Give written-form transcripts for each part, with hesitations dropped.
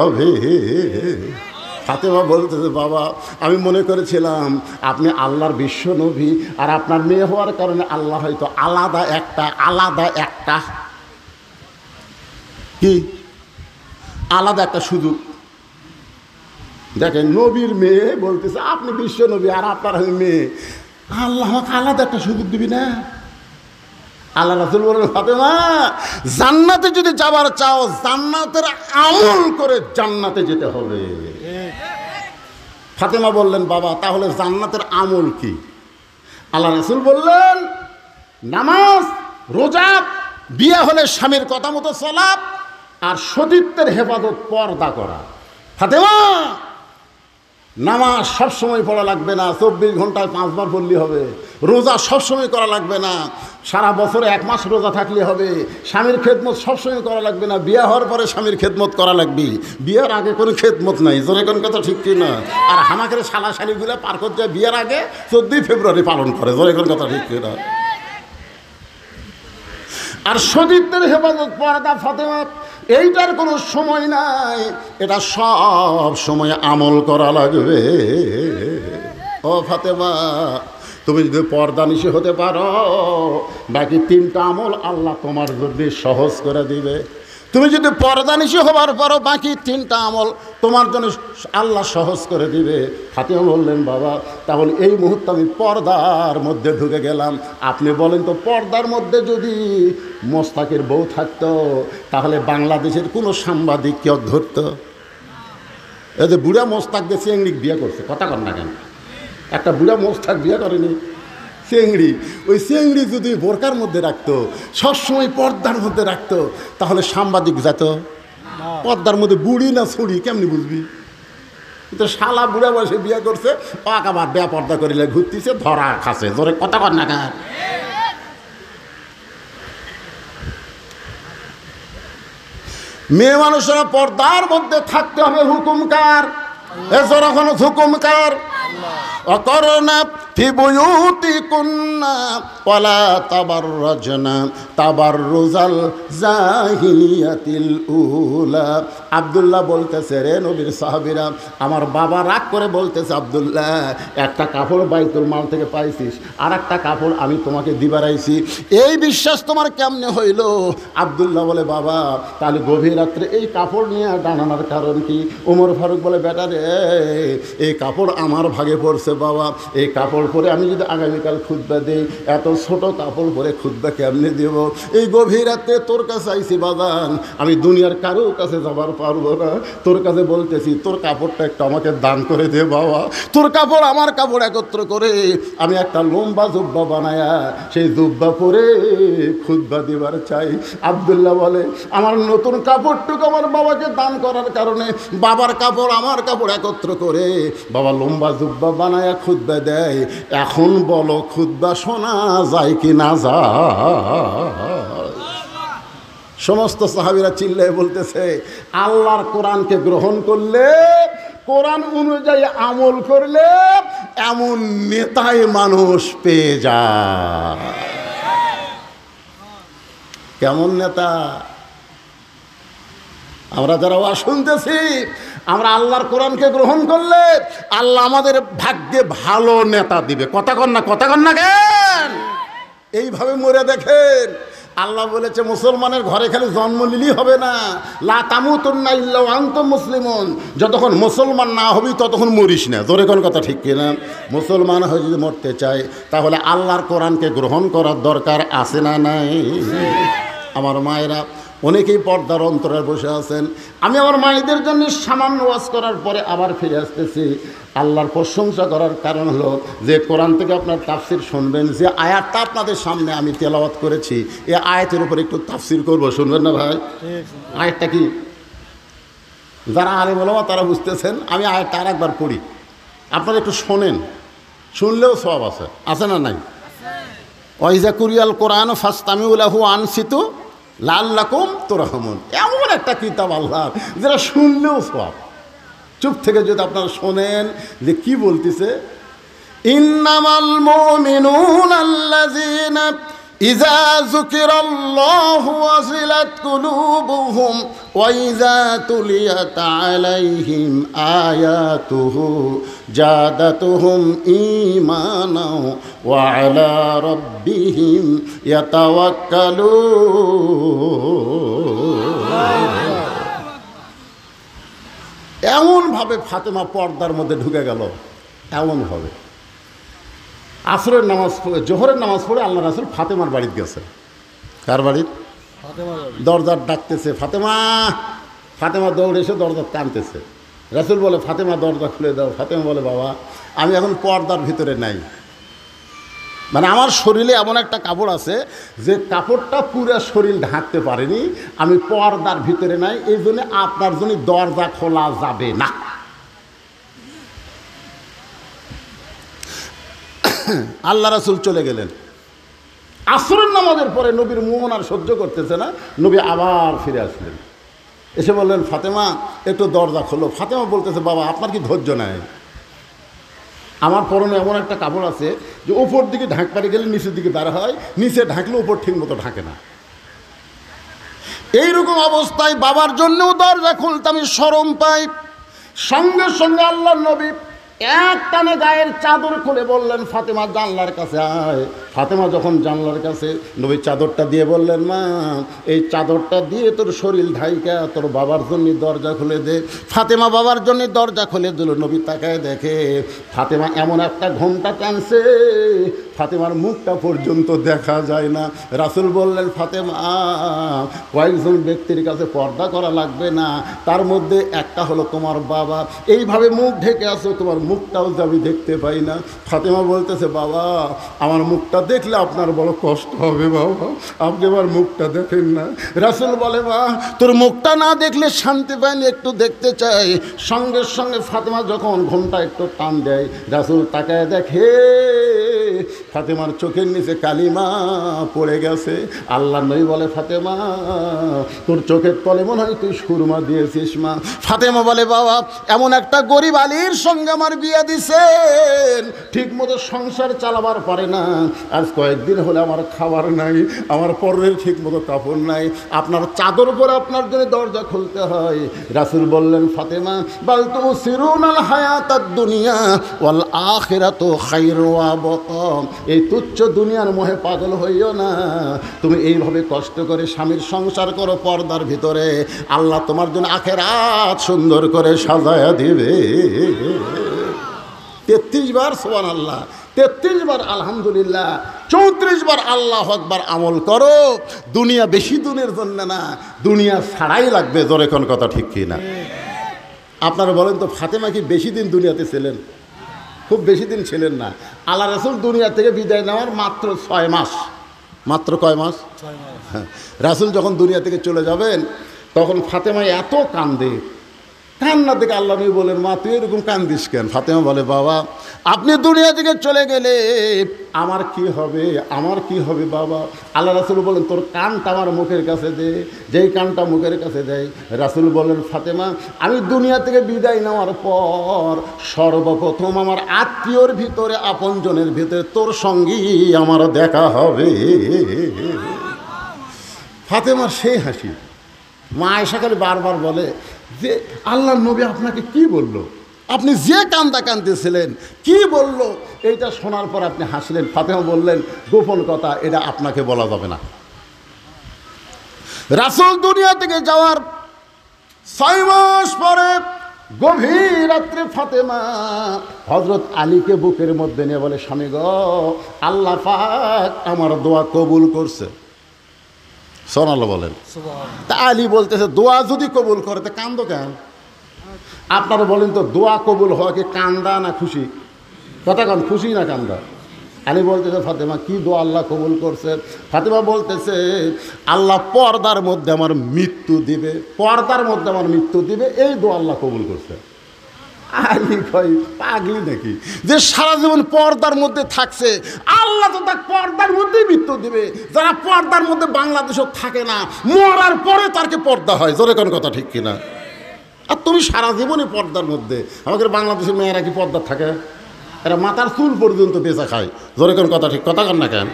হবে। ফাতেমা বলতেছে, বাবা আমি মনে করেছিলাম আপনি আল্লাহর বিশ্ব নবী, আর আপনার মেয়ে হওয়ার কারণে আল্লাহ হয়তো আলাদা একটা কি আলাদা একটা সুযোগ। দেখেন, নবীর মেয়ে বলতেছে আপনি বিশ্ব নবী আর আপনার মেয়ে, আল্লাহ আমাকে আলাদা একটা সুযোগ দিবি না? আল্লাহ রাসূল বলেন, ফাতেমা জান্নাতে যদি যাবার চাও জান্নাতের আমল করে জান্নাতে যেতে হবে। ফাতেমা বললেন, বাবা তাহলে জান্নাতের আমল কি? আল্লাহ রাসূল বললেন, নামাজ, রোজা, বিয়ে হলে স্বামীর কথা মতো চলা, আর সতীত্বের হেফাজত, পর্দা করা। ফাতেমা নামাজ সবসময় পড়া লাগবে না, 24 ঘন্টায় 5 বার পড়লে হবে। রোজা সবসময় করা লাগবে না, সারা বছরে 1 মাস রোজা থাকলে হবে। স্বামীর খেদমত সবসময় করা লাগবে না, বিয়ে হওয়ার পরে স্বামীর খেদমত করা লাগবে। বিয়ের আগে কোনো খেদমত নাই, জোরে কোন কথা ঠিক কি না? আর হামাকের শালাশালিগুলো পার করতে যায় বিয়ের আগে 14 ফেব্রুয়ারি পালন করে, জোরে কোন কথা ঠিক কি না? আর সতীত্বের হেফাজত, পর্দা, ফাতেমা এইটার কোনো সময় নাই, এটা সব সময় আমল করা লাগবে। ও ফাতেমা, তুমি যদি পর্দা নিশি হতে পারো, বাকি 3টা আমল আল্লাহ তোমার জন্য সহজ করে দিবে। তুমি যদি পর্দা নিশি হবার পরও বাকি 3টা আমল তোমার জন্য আল্লাহ সহজ করে দিবে। ফাতেমা বললেন, বাবা তাহলে এই মুহূর্তে আমি পর্দার মধ্যে ঢুকে গেলাম। আপনি বলেন তো, পর্দার মধ্যে যদি মোস্তাকের বউ থাকতো তাহলে বাংলাদেশের কোনো সাংবাদিক কেউ ধরতো? এই যে বুড়া মোস্তাক দিয়ে চেংড়ি বিয়ে করছে, কথা কর না কেন? একটা বুড়া মোস্তাক বিয়ে করেনি, চেংড়ি। ওই চেংড়ি যদি বোরকার মধ্যে রাখতো, সবসময় পর্দার মধ্যে রাখতো, তাহলে সাংবাদিক যেত? পর্দার মধ্যে বুড়ি না ছুড়ি কেমনি বুঝবি? তো শালা বুড়া বয়সে বিয়ে করছে, আবার বেয়া পর্দা করিলে ঘুরতেছে, ধরা খাচ্ছে, ধরে কথা কর না কেন? মেয়ে মানুষেরা পর্দার মধ্যে থাকতে হবে। হুকুমকার এছাড়া হুকুমকার অকরনা ফি বুয়ুতিকুন্না ওয়ালা তাবাররাজনা তাবাররুজাল জাহিলিয়াতিল উলা। আব্দুল্লাহ বলতেছে, রে নবীর সাহাবীরা, আমার বাবা রাগ করে বলতেছে, আব্দুল্লাহ একটা কাপড় বাইতুল মাল থেকে পাইছিস, আর একটা কাপড় আমি তোমাকে দিবারাইছি, এই বিশ্বাস তোমার কেমনে হইল? আব্দুল্লাহ বলে, বাবা তাহলে গভীর রাত্রে এই কাপড় নিয়ে ডানানোর কারণ কি? ওমর ফারুক বলে, বেটা রে, এই কাপড় আমার ভাগে পড়ছে বাবা, এই কাপড় পরে আমি যদি আগামীকাল খুতবা দেই, এত ছোট কাপড় পরে খুতবা কেমনে দেব? এই গভীর রাতে তোর কাছে আইছি বাজান, আমি দুনিয়ার কারো কাছে যাবার পারবো না, তোর কাছে বলতেছি তোর কাপড়টা একটু আমাকে দান করে দে বাবা। তোর কাপড় আমার কাপড় একত্র করে আমি একটা লম্বা জুব্বা বানায়া সেই জুব্বা পরে খুতবা দিবার চাই। আব্দুল্লাহ বলে, আমার নতুন কাপড়টুকু আমার বাবাকে দান করার কারণে বাবার কাপড় আমার কাপড় একত্র করে বাবা লম্বা জুব্বা বানায়া খুতবা দেয়। এখন বলো খুতবা শোনা যায় কি না যায়? সমস্ত সাহাবীরা চিল্লায় বলতেছে, আল্লাহর কোরআনকে গ্রহণ করলে, কোরআন অনুযায়ী আমল করলে এমন নেতাই মানুষ পেয়ে যায়। কেমন নেতা? আমরা যারা ওয়াজ শুনতেছি, আমরা আল্লাহর কোরআনকে গ্রহণ করলে আল্লাহ আমাদের ভাগ্যে ভালো নেতা দিবে। কথা কন না কেন? এইভাবে মরে দেখেন, আল্লাহ বলেছে মুসলমানের ঘরে খালি জন্ম নিলেই হবে না, লা তামুতুন্না ইল্লা ওয়া আনতুম মুসলিমুন, যতক্ষণ মুসলমান না হবি ততক্ষণ মরিস না। জোরে কোন কথা ঠিক কিনা? মুসলমান হয়ে যদি মরতে চায় তাহলে আল্লাহর কোরআনকে গ্রহণ করার দরকার আছে না নাই? আমার মায়েরা অনেকেই পর্দার অন্তরে বসে আছেন। আমি আমার মায়েদের জন্য সামান্য ওয়াজ করার পরে আবার ফিরে আসতেছি। আল্লাহর প্রশংসা করার কারণ হলো যে কোরআন থেকে আপনার তাফসির শুনবেন, যে আয়াতটা আপনাদের সামনে আমি তেলাওয়াত করেছি, এই আয়াতের উপর একটু তাফসির করব, শুনবেন না ভাই? আয়াতটা কি? যারা আলেম ওলামা তারা বুঝতেছেন, আমি আয়াতটা আর একবার পড়ি, আপনারা একটু শোনেন, শুনলেও সওয়াব আছে না নাই? ওয়াইজা কুরিয়াল কোরআন ফাসতামিউ লাহু আনসিতু লাআল্লাকুম তুরহামুন। এমন একটা কিতাব আল্লাহর, যেটা শুনলেও সওয়াব। চুপ থেকে যদি আপনারা শোনেন যে কি বলতেছে, ইন্নামাল মুমিনুনা আল্লাযীনা ইযা যুকিরাল্লাহু ওয়াজিলাত কুলুবুহুম ওয়া ইযা তুলিয়াত আলাইহিম আয়াতুহু জাদাতুহুম ঈমানাও ওয়া আলা রাব্বিহিম ইয়াতাওয়াক্কালুন। এমনভাবে ফাতেমা পর্দার মধ্যে ঢুকে গেল, এমনভাবে। আসরের নামাজ পড়ে, জোহরের নামাজ পড়ে আল্লাহ রাসূল ফাতেমার বাড়িতে গেছে। কার বাড়িতে? দরজার ডাকতেছে, ফাতেমা। ফাতেমা দৌড়ে এসে দরজা টানতেছে। রাসূল বলে, ফাতেমা দরজা খুলে দাও। ফাতেমা বলে, বাবা আমি এখন পর্দার ভিতরে নাই, মানে আমার শরীরে এমন একটা কাপড় আছে যে কাপড়টা পুরো শরীর ঢাকতে পারেনি, আমি পর্দার ভিতরে নাই, এই জন্য আপনার জন্য দরজা খোলা যাবে না। আল্লাহ রাসূল চলে গেলেন। আসরের নামাজের পরে নবীর মন আর সহ্য করতেছে না, নবী আবার ফিরে আসলেন। এসে বললেন, ফাতেমা একটু দরজা খোলো। ফাতেমা বলতেছে, বাবা আপনার কি ধৈর্য নাই? আমার পরনে এমন একটা কাপড় আছে যে উপর দিকে ঢাকপারে গেলে নিচের দিকে বার হয়, নিচে ঢাকলে উপর ঠিক মতো ঢাকে না। এইরকম অবস্থায় বাবার জন্যও দরজা খুলতে আমি শরম পাই। সঙ্গে সঙ্গে আল্লাহর নবী এক টানে গায়ের চাদর খুলে বললেন, ফাতেমা জানলার কাছে আয়। ফাতেমা যখন জানলার কাছে, নবী চাদরটা দিয়ে বললেন, মা এই চাদরটা দিয়ে তোর শরীর ঢাইকা তোর বাবার জন্য দরজা খুলে দে। ফাতেমা বাবার জন্য দরজা খুলে দিল। নবী তাকায় দেখে ফাতেমা এমন একটা ঘোমটা টানছে, ফাতেমার মুখটা পর্যন্ত দেখা যায় না। রাসূল বললেন, ফাতেমা কয়েকজন ব্যক্তির কাছে পর্দা করা লাগবে না, তার মধ্যে একটা হলো তোমার বাবা। এইভাবে মুখ ঢেকে আছো, তোমার মুখটাও যে আমি দেখতে পাই না। ফাতেমা বলতেছে, বাবা আমার মুখটা দেখলে আপনার বড় কষ্ট হবে, বাবা আপনি আমার মুখটা দেখেন না। রাসূল বলে, মা তোর মুখটা না দেখলে শান্তি পাইনি, একটু দেখতে চাই। সঙ্গে সঙ্গে ফাতেমা যখন ঘোমটা একটু টান দেয়, রাসূল তাকায় দেখে ফাতেমার চোখের নিচে কালিমা পড়ে গেছে। আল্লাহ নবী বলে, ফাতেমা তোর চোখের তলে মনে হয় তুই সুরমা দিয়েছিস মা। ফাতেমা বলে, বাবা এমন একটা গরিব আলীর সঙ্গে আমার বিয়ে দিছেন, ঠিক মতো সংসার চালাবার পারে না, আজ কয়েকদিন হলে আমার খাবার নাই, আমার পরের ঠিক মতো কাপড় নাই, আপনার চাদর পরে আপনার জন্য দরজা খুলতে হয়। রাসূল বললেন, ফাতেমা বাল তুসিরুনাল হায়াতাদ দুনিয়া ওয়াল আখিরাতু খায়রু ওয়া আবকা। এই তুচ্ছ দুনিয়ার মোহে পাগল হইও না, তুমি এইভাবে কষ্ট করে স্বামীর সংসার করো পর্দার ভিতরে, আল্লাহ তোমার জন্য আখিরাত সুন্দর করে সাজায়া দিবে। 33 বার সুবহানাল্লাহ, 33 বার আলহামদুলিল্লাহ, 34 বার আল্লাহু আকবার আমল করো। দুনিয়া বেশি দিনের জন্য না, দুনিয়া ছাড়াই লাগবে। জোরে কোন কথা ঠিক কি না? আপনারা বলেন তো, ফাতেমা কি বেশি দিন দুনিয়াতে ছিলেন? খুব বেশি দিন ছিলেন না। আল্লাহ রাসূল দুনিয়া থেকে বিদায় নেওয়ার মাত্র 6 মাস। মাত্র কয় মাস? 6 মাস। হ্যাঁ, রাসূল যখন দুনিয়া থেকে চলে যাবেন তখন ফাতেমা এত কান্দে, কান্না থেকে আল্লাহ নবী বলেন, মা তুই এরকম কান্দিস কেন? ফাতেমা বলে, বাবা আপনি দুনিয়া থেকে চলে গেলে আমার কি হবে, আমার কি হবে বাবা? আল্লাহ রাসূল বলেন, তোর কানটা আমার মুখের কাছে দে। যেই কানটা মুখের কাছে দেয়, রাসূল বলেন, ফাতেমা আমি দুনিয়া থেকে বিদায় নেওয়ার পর সর্বপ্রথম আমার আত্মীয়র ভিতরে, আপনজনের ভিতরে তোর সঙ্গেই আমার দেখা হবে। ফাতেমার সেই হাসি। মা আয়েশা খালি বারবার বলে যে, আল্লাহর নবী আপনাকে কি বলল? আপনি যে কান্দা কাঁদতেছিলেন কি বলল? এইটা শোনার পর আপনি হাসলেন। ফাতেমা বললেন, গোপন কথা, এটা আপনাকে বলা যাবে না। রাসূল দুনিয়া থেকে যাওয়ার 6 মাস পরে গভীর রাত্রে ফাতেমা হযরত আলীকে বুকের মধ্যে নিয়ে বলে, স্বামী গো, আল্লাহ পাক আমার দোয়া কবুল করছে। সুবহানাল্লাহ বলেন। তা আলী বলতেছে, দোয়া যদি কবুল করে তো কান্দো কেন? আপনারা বলেন তো, দোয়া কবুল হওয়া কি কান্দা না খুশি? কথা কন, খুশি না কান্দা? আলী বলতেছে, ফাতেমা কি দোয়া আল্লাহ কবুল করছে? ফাতেমা বলতেছে, আল্লাহ পর্দার মধ্যে আমার মৃত্যু দিবে, পর্দার মধ্যে আমার মৃত্যু দিবে, এই দোয়া আল্লাহ কবুল করছে। আলী কই, পাগলি নাকি যে সারা জীবন পর্দার মধ্যে থাকছে, আল্লাহ তো তার পর্দার মধ্যেই মৃত্যু দিবে। যারা পর্দার মধ্যে বাংলাদেশও থাকে না, মরার পরে তারকে পর্দা হয়। জোরে কোন কথা ঠিক কিনা? আর তুমি সারা জীবনই পর্দার মধ্যে। আমাদের বাংলাদেশের মেয়েরা কি পর্দা থাকে? এরা মাথার চুল পর্যন্ত বেচা খায়। জোরে কোন কথা ঠিক, কথা কন না কেন?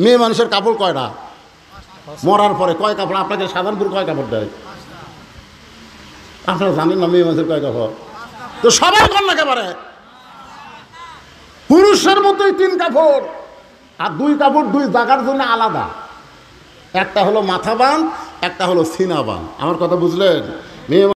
মেয়ে মানুষের কাপড় কয়টা? মরার পরে কয় কাপড়? আপনাকে সাধারণ পুরো কয় কাপড় দেয়? আপনারা জানেন না মেয়ে মানুষের কয় কাপড়? তো সবাই কর না একেবারে পুরুষের মতোই 3 কাপড়, আর 2 কাপড় 2 জায়গার জন্য আলাদা। একটা হলো মাথা বাঁধ, একটা হলো সিনা বাঁধ। আমার কথা বুঝলেন? মেয়ে